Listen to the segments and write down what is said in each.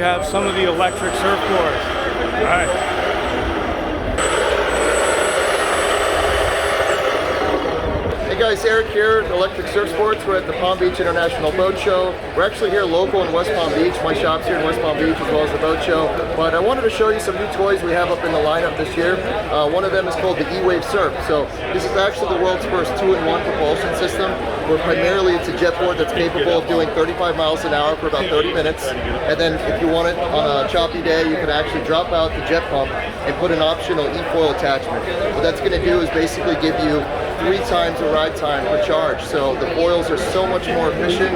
have some of the electric surfboards. All right. Hey guys, Eric here, Electric Surf Sports. We're at the Palm Beach International Boat Show. We're actually here local in West Palm Beach. My shop's here in West Palm Beach as well as the boat show. But I wanted to show you some new toys we have up in the lineup this year. One of them is called the Ewave Surf. So this is actually the world's first 2-in-1 propulsion system. Where primarily it's a jetboard that's capable of doing 35 miles an hour for about 30 minutes. And then if you want it on a choppy day, you can actually drop out the jet pump and put an optional eFoil attachment. What that's going to do is basically give you 3 times the ride time per charge. So the foils are so much more efficient.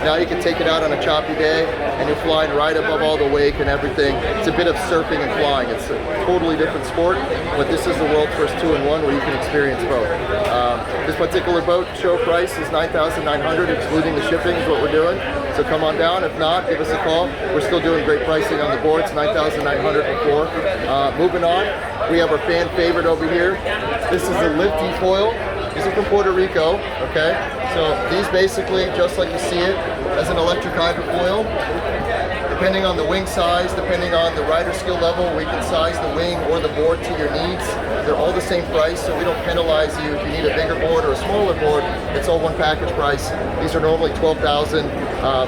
Now you can take it out on a choppy day and you're flying right above all the wake and everything. It's a bit of surfing and flying. It's a totally different sport, but this is the world's first 2-in-1 where you can experience both. This particular boat show price is $9,900, excluding the shipping is what we're doing. So come on down. If not, give us a call. We're still doing great pricing on the boards, $9,900 before. Moving on, we have our fan favorite over here. This is a lift eFoil. These are from Puerto Rico, okay? So these basically, just like you see it, as an electric hydrofoil. Depending on the wing size, depending on the rider skill level, we can size the wing or the board to your needs. They're all the same price, so we don't penalize you if you need a bigger board or a smaller board. It's all one package price. These are normally $12,000.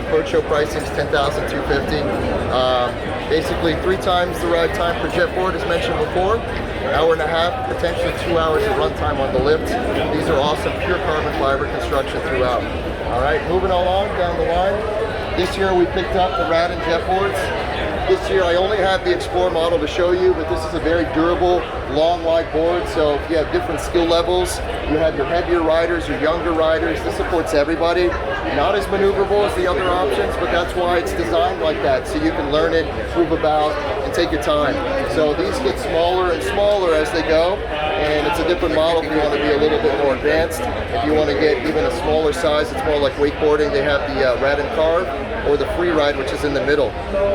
Boat show pricing is $10,250. Basically 3 times the ride time per jetboard, as mentioned before. Hour and a half, potentially 2 hours of runtime on the lift. These are awesome, pure carbon fiber construction throughout. All right, moving along down the line. This year we picked up the Radinn jetboards. This year I only have the Explorer model to show you, but this is a very durable, long, wide board. So if you have different skill levels, you have your heavier riders, your younger riders, this supports everybody. Not as maneuverable as the other options, but that's why it's designed like that, so you can learn it, move about, and take your time. So these get smaller and smaller as they go, and it's a different model if you want to be a little bit more advanced. If you want to get even a smaller size, it's more like wakeboarding, they have the Radinn Carve or the Free Ride, which is in the middle.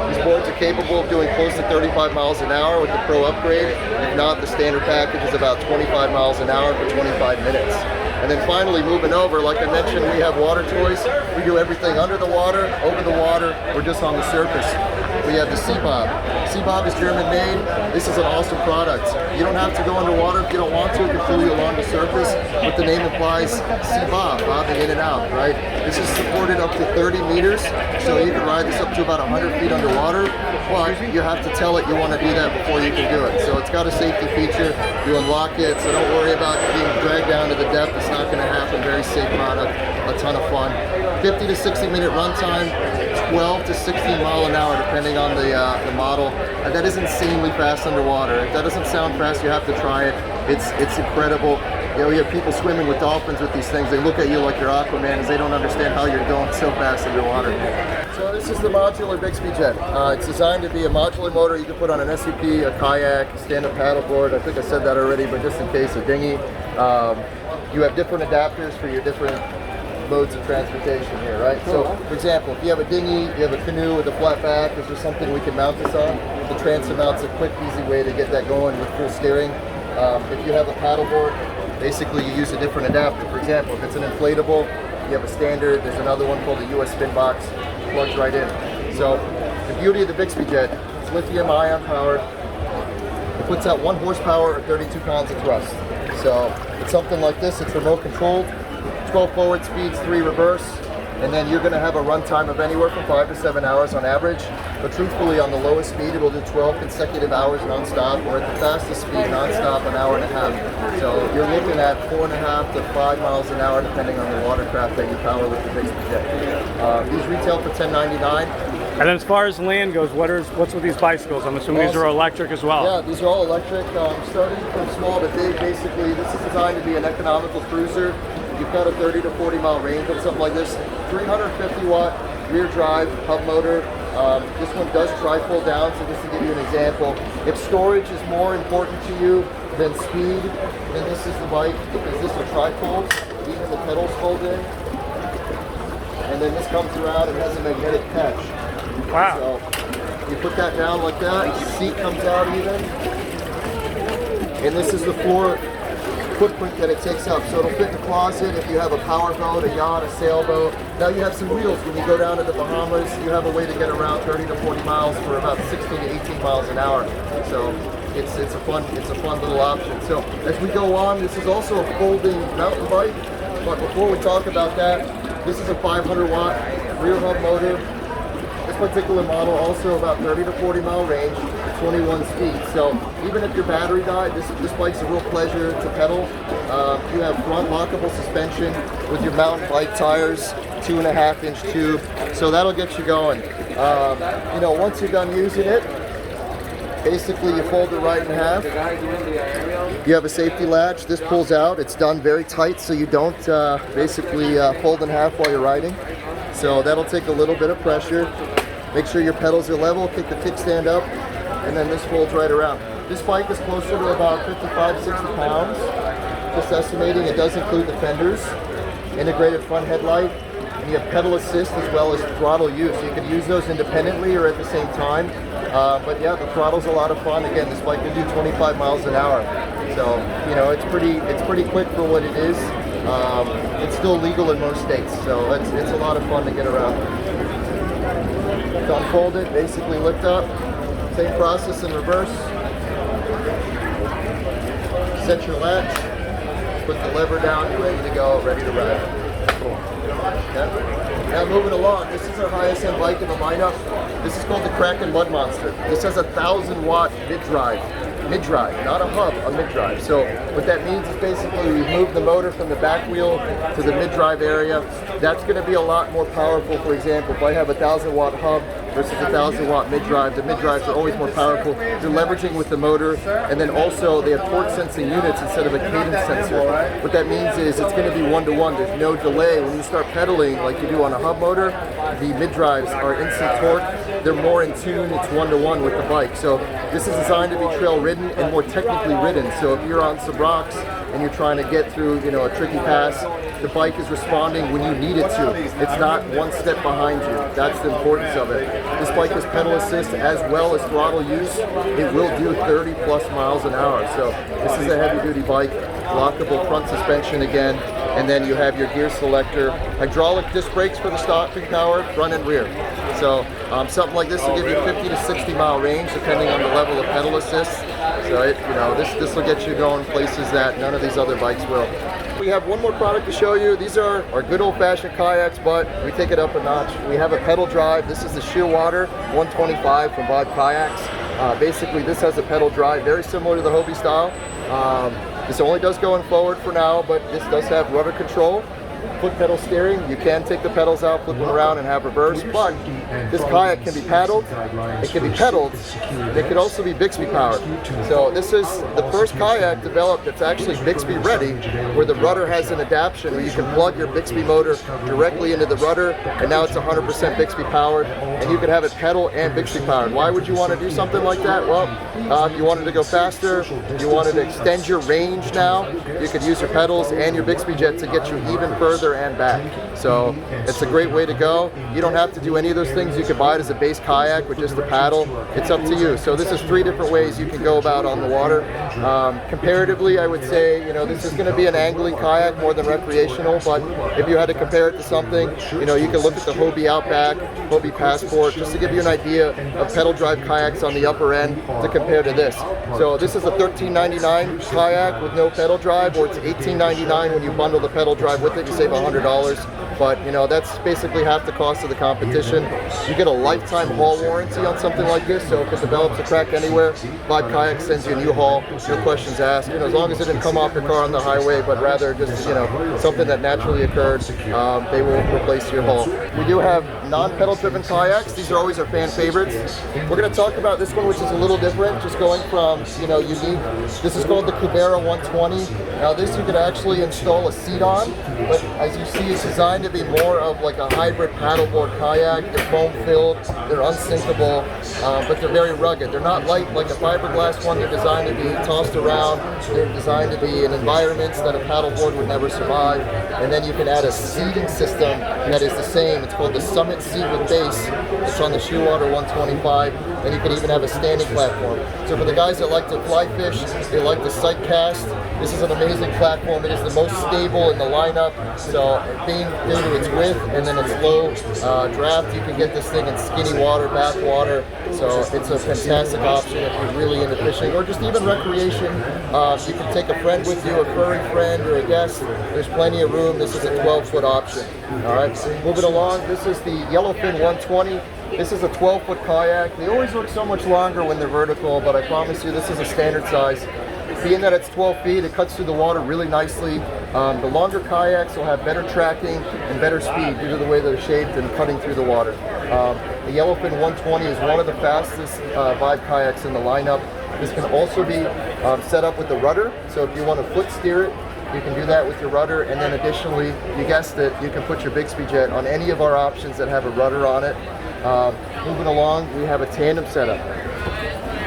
These boards are capable of doing close to 35 miles an hour with the Pro upgrade. If not, the standard package is about 25 miles an hour for 25 minutes. And then finally, moving over, like I mentioned, we have water toys. We do everything under the water, over the water, or just on the surface. We have the Seabob. Seabob is German made. This is an awesome product. You don't have to go underwater if you don't want to. It can pull you along the surface, but the name implies Seabob, bobbing in and out, right? This is supported up to 30 meters, so you can ride this up to about 100 feet underwater, but you have to tell it you want to do that before you can do it. So it's got a safety feature. You unlock it, so don't worry about being dragged down to the depth. It's not going to happen. Very safe product, a ton of fun. 50 to 60 minute runtime, 12 to 16 mile an hour depending on the model. And that is insanely fast underwater. If that doesn't sound fast, you have to try it. It's incredible. You know, you have people swimming with dolphins with these things. They look at you like you're Aquaman as they don't understand how you're going so fast underwater. So this is the modular Bixpy Jet. It's designed to be a modular motor you can put on an SUP, a kayak, stand-up paddleboard. I think I said that already, but just in case, a dinghy. You have different adapters for your different modes of transportation here, right? So, for example, if you have a dinghy, you have a canoe with a flat back, is there something we can mount this on? The Transit mount's a quick, easy way to get that going with full steering. If you have a paddleboard, basically you use a different adapter. For example, if it's an inflatable, you have a standard, there's another one called the US Spin Box, plugs right in. So, the beauty of the Bixpy Jet, it's lithium-ion powered. It puts out 1 horsepower or 32 pounds of thrust. So, it's something like this, it's remote controlled. 12 forward speeds, 3 reverse, and then you're going to have a runtime of anywhere from 5 to 7 hours on average. But truthfully, on the lowest speed, it will do 12 consecutive hours non-stop, or at the fastest speed, non-stop, an hour and a half. So you're looking at 4.5 to 5 miles an hour, depending on the watercraft that you power with the Bixpy Jet. These retail for $10.99. And then as far as land goes, what's with these bicycles? I'm assuming these are electric as well. Yeah, these are all electric. Starting from small to big, basically, this is designed to be an economical cruiser. You've got a 30 to 40 mile range on something like this. 350 watt rear drive hub motor. This one does tri-fold down, so just to give you an example, if storage is more important to you than speed, then this is the bike, because this will tri-fold. Even the pedals fold in. And then this comes around and has a magnetic catch. Wow. So you put that down like that, the seat comes out even. And this is the floor footprint that it takes up. So it'll fit in the closet if you have a power boat, a yacht, a sailboat. Now you have some wheels. When you go down to the Bahamas, you have a way to get around 30 to 40 miles for about 16 to 18 miles an hour. So it's a fun little option. So as we go on, this is also a folding mountain bike. But before we talk about that, this is a 500 watt rear hub motor. This particular model also about 30 to 40 mile range, 21 speed. So even if your battery died, this bike's a real pleasure to pedal. You have front lockable suspension with your mountain bike tires, 2.5 inch tube. So that'll get you going. You know, once you're done using it, basically you fold it right in half. You have a safety latch. This pulls out. It's done very tight so you don't basically fold in half while you're riding. So that'll take a little bit of pressure. Make sure your pedals are level, kick the kickstand up, and then this folds right around. This bike is closer to about 55, 60 pounds. Just estimating. It does include the fenders, integrated front headlight, and you have pedal assist as well as throttle use. You can use those independently or at the same time. But yeah, the throttle's a lot of fun. Again, this bike can do 25 miles an hour. So, you know, it's pretty quick for what it is. It's still legal in most states, so it's a lot of fun to get around. To unfold it, basically lift up, same process in reverse. Set your latch, put the lever down, you're ready to go, ready to ride. Okay. Now moving along, this is our highest end bike in the lineup. This is called the Kracken Mud Monster. This has a 1,000 watt mid-drive, not a hub, a mid-drive. So what that means is basically we move the motor from the back wheel to the mid-drive area. That's going to be a lot more powerful. For example, if I have a 1,000 watt hub versus a 1,000 watt mid-drive, the mid-drives are always more powerful. You're leveraging with the motor, and then also they have torque sensing units instead of a cadence sensor. What that means is it's going to be one-to-one. There's no delay. When you start pedaling like you do on a hub motor, the mid-drives are instant torque. They're more in tune. It's one-to-one with the bike. So this is designed to be trail ridden and more technically ridden. So if you're on some rocks and you're trying to get through, you know, a tricky pass, the bike is responding when you need it to. It's not one step behind you. That's the importance of it. This bike has pedal assist as well as throttle use. It will do 30 plus miles an hour. So this is a heavy duty bike, lockable front suspension again, and then you have your gear selector, hydraulic disc brakes for the stopping power, front and rear. So something like this will give you 50 to 60 mile range depending on the level of pedal assist. So this will get you going places that none of these other bikes will. We have one more product to show you. These are our good old-fashioned kayaks, but we take it up a notch. We have a pedal drive. This is the Shearwater 125 from Bob Kayaks. Basically, this has a pedal drive, very similar to the Hobie style. This only does going forward for now, but this does have rudder control. Foot pedal steering. You can take the pedals out, flip them around, and have reverse, but this kayak can be paddled, it can be pedaled, and it can also be Bixpy powered. So this is the first kayak developed that's actually Bixpy ready, where the rudder has an adaptation where you can plug your Bixpy motor directly into the rudder, and now it's 100% Bixpy powered, and you can have it pedal and Bixpy powered. Why would you want to do something like that? Well, if you wanted to go faster, you wanted to extend your range now, you could use your pedals and your Bixpy Jet to get you even further and back. So it's a great way to go. You don't have to do any of those things. You can buy it as a base kayak with just a paddle. It's up to you. So this is 3 different ways you can go about on the water. Comparatively, I would say, you know, this is going to be an angling kayak more than recreational, but if you had to compare it to something, you know, you can look at the Hobie Outback, Hobie Passport, just to give you an idea of pedal drive kayaks on the upper end to compare to this. So this is a $13.99 kayak with no pedal drive, or it's $18.99 when you bundle the pedal drive with it. You save $100, but you know, that's basically half the cost of the competition. You get a lifetime haul warranty on something like this, so if it develops a crack anywhere, Bob Kayak sends you a new haul, no questions asked. You know, as long as it didn't come off your car on the highway, but rather just, you know, something that naturally occurred, they will replace your hull. We do have non-pedal driven kayaks. These are always our fan favorites. We're going to talk about this one, which is a little different, just going from, you know, unique. This is called the Cubera 120. Now this you could actually install a seat on, but as you see, it's designed to be more of like a hybrid paddleboard kayak. They're foam filled, they're unsinkable, but they're very rugged. They're not light like a fiberglass one. They're designed to be tossed around. They're designed to be in environments that a paddleboard would never survive. And then you can add a seating system that is the same. It's called the Summit Seat with Base. It's on the Shearwater 125. and you can even have a standing platform. So for the guys that like to fly fish, they like the sight cast, this is an amazing platform. It is the most stable in the lineup. So being due to its width and then its low draft, you can get this thing in skinny water, bath water. So it's a fantastic option if you're really into fishing or just even recreation. You can take a friend with you, a furry friend or a guest. There's plenty of room. This is a 12-foot option. All right, moving along, this is the Yellowfin 120. This is a 12-foot kayak. They always look so much longer when they're vertical, but I promise you this is a standard size. Being that it's 12 feet, it cuts through the water really nicely. The longer kayaks will have better tracking and better speed due to the way they're shaped and cutting through the water. The Yellowfin 120 is one of the fastest vibe kayaks in the lineup. This can also be set up with the rudder, so if you want to foot steer it, you can do that with your rudder, and then additionally, you guessed it, you can put your Bixpy Jet on any of our options that have a rudder on it. Moving along, we have a tandem setup.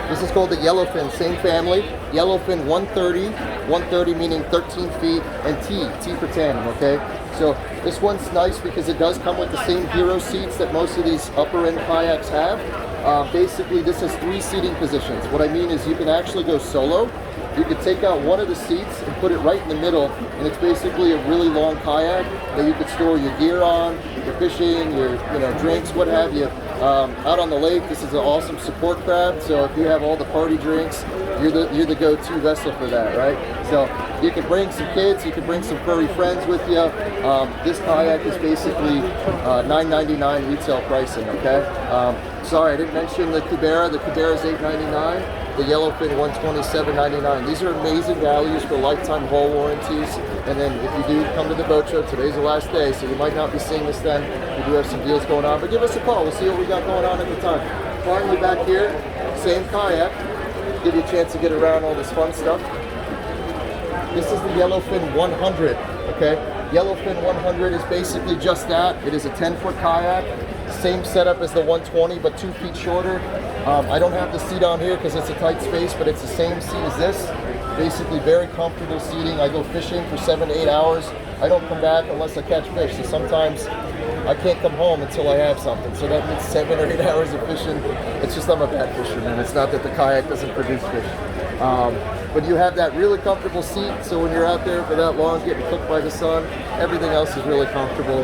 This is called the Yellowfin, same family. Yellowfin 130 meaning 13 feet, and T for tandem, okay? So this one's nice because it does come with the same hero seats that most of these upper end kayaks have. Basically, this has 3 seating positions. What I mean is you can actually go solo. You could take out one of the seats and put it right in the middle, and it's basically a really long kayak that you could store your gear on, your fishing, your drinks, what have you. Out on the lake, this is an awesome support craft. So if you have all the party drinks, you're the go-to vessel for that, right? So you can bring some kids, you can bring some furry friends with you. This kayak is basically $9.99 retail pricing. Okay. Sorry, I didn't mention the Cubera. The Cubera is $8.99. The Yellowfin 127 $97.99. These are amazing values for lifetime hull warranties. And then if you do come to the boat show, today's the last day, so you might not be seeing this then. We do have some deals going on, but give us a call. We'll see what we got going on at the time. Finally back here, same kayak. Give you a chance to get around all this fun stuff. This is the Yellowfin 100, okay? Yellowfin 100 is basically just that. It is a 10-foot kayak. Same setup as the 120, but 2 feet shorter. I don't have the seat on here because it's a tight space, but it's the same seat as this. Basically very comfortable seating. I go fishing for 7 to 8 hours. I don't come back unless I catch fish. So sometimes I can't come home until I have something. So that means 7 or 8 hours of fishing. It's just I'm a bad fisherman. It's not that the kayak doesn't produce fish. But you have that really comfortable seat, so when you're out there for that long getting cooked by the sun, everything else is really comfortable.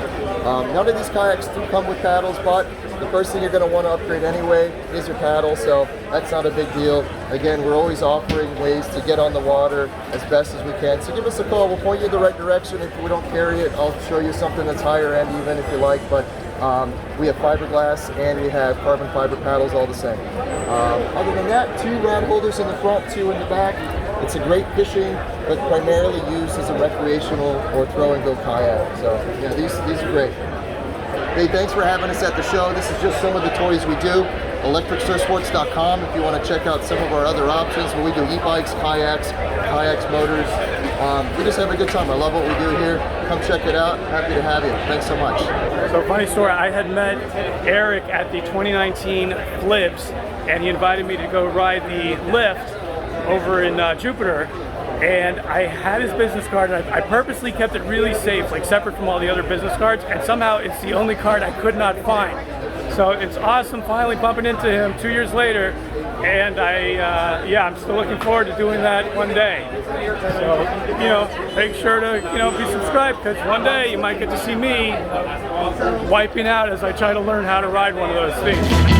None of these kayaks do come with paddles, but the first thing you're going to want to upgrade anyway is your paddle, so that's not a big deal. Again, we're always offering ways to get on the water as best as we can, so give us a call. We'll point you in the right direction. If we don't carry it, I'll show you something that's higher end even if you like, but we have fiberglass and we have carbon fiber paddles all the same. Other than that, 2 rod holders in the front, 2 in the back. It's a great fishing, but primarily used as a recreational or throw and go kayak. So yeah, these are great. Hey, thanks for having us at the show. This is just some of the toys we do. ElectricSurfSports.com if you want to check out some of our other options. But we do e-bikes, kayaks, motors. We just have a good time. I love what we do here. Come check it out. Happy to have you. Thanks so much. So funny story, I had met Erik at the 2019 Flips, and he invited me to go ride the lift over in Jupiter, and I had his business card, and I purposely kept it really safe, like separate from all the other business cards, and somehow it's the only card I could not find. So it's awesome finally bumping into him 2 years later, and I'm still looking forward to doing that one day. So, make sure to, be subscribed, because one day you might get to see me wiping out as I try to learn how to ride one of those things.